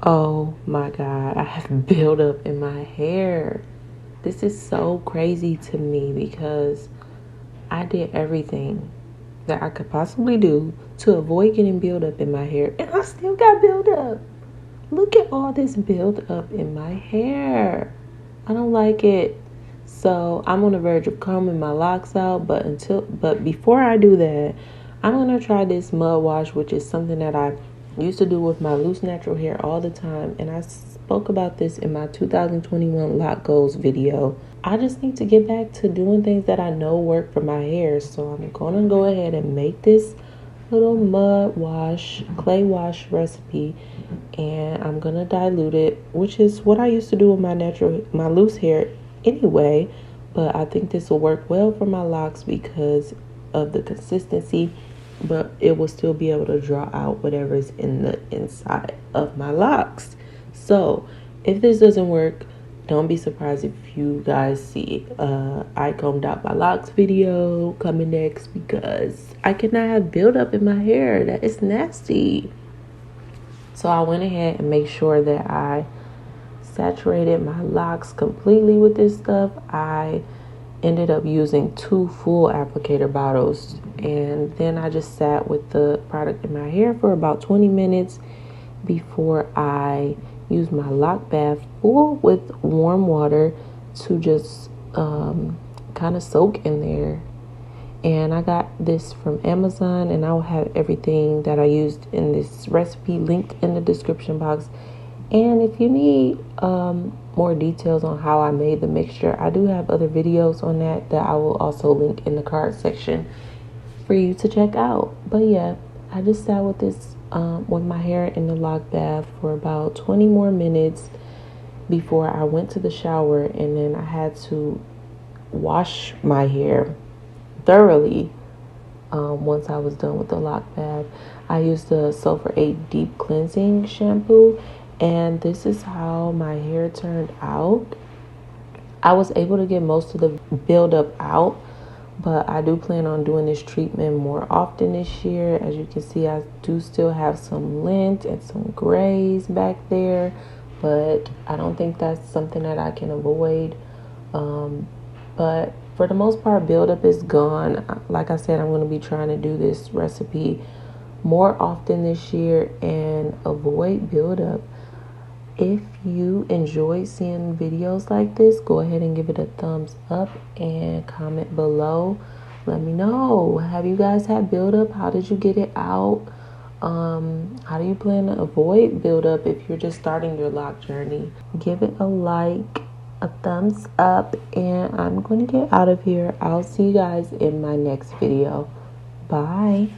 Oh my god, I have buildup in my hair. This is so crazy to me because I did everything that I could possibly do to avoid getting buildup in my hair, and I still got buildup. Look at all this buildup in my hair. I don't like it. So I'm on the verge of combing my locks out, but before I do that, I'm gonna try this mud wash, which is something that I used to do with my loose natural hair all the time, and I spoke about this in my 2021 lock goals video. I just need to get back to doing things that I know work for my hair, so I'm gonna go ahead and make this little mud wash, clay wash recipe, and I'm gonna dilute it, which is what I used to do with my loose hair anyway, but I think this will work well for my locks because of the consistency, but it will still be able to draw out whatever's in the inside of my locks. So if this doesn't work, don't be surprised if you guys see I combed out my locks video coming next, because I cannot have buildup in my hair. That is nasty. So I went ahead and made sure that I saturated my locks completely with this stuff. I ended up using 2 full applicator bottles, and then I just sat with the product in my hair for about 20 minutes before I used my lock bath full with warm water to just kind of soak in there. And I got this from Amazon, and I will have everything that I used in this recipe linked in the description box. And if you need more details on how I made the mixture, I do have other videos on that I will also link in the card section for you to check out. But yeah, I just sat with this with my hair in the lock bath for about 20 more minutes before I went to the shower, and then I had to wash my hair thoroughly. Once I was done with the lock bath, I used the Sulfur 8 deep cleansing shampoo, and this is how my hair turned out. I was able to get most of the buildup out, but I do plan on doing this treatment more often this year. As you can see, I do still have some lint and some grays back there, but I don't think that's something that I can avoid. But for the most part, buildup is gone. Like I said, I'm going to be trying to do this recipe more often this year and avoid buildup. If you enjoy seeing videos like this, go ahead and give it a thumbs up and comment below. Let me know. Have you guys had buildup? How did you get it out? How do you plan to avoid buildup if you're just starting your lock journey? Give it a like, a thumbs up, and I'm going to get out of here. I'll see you guys in my next video. Bye.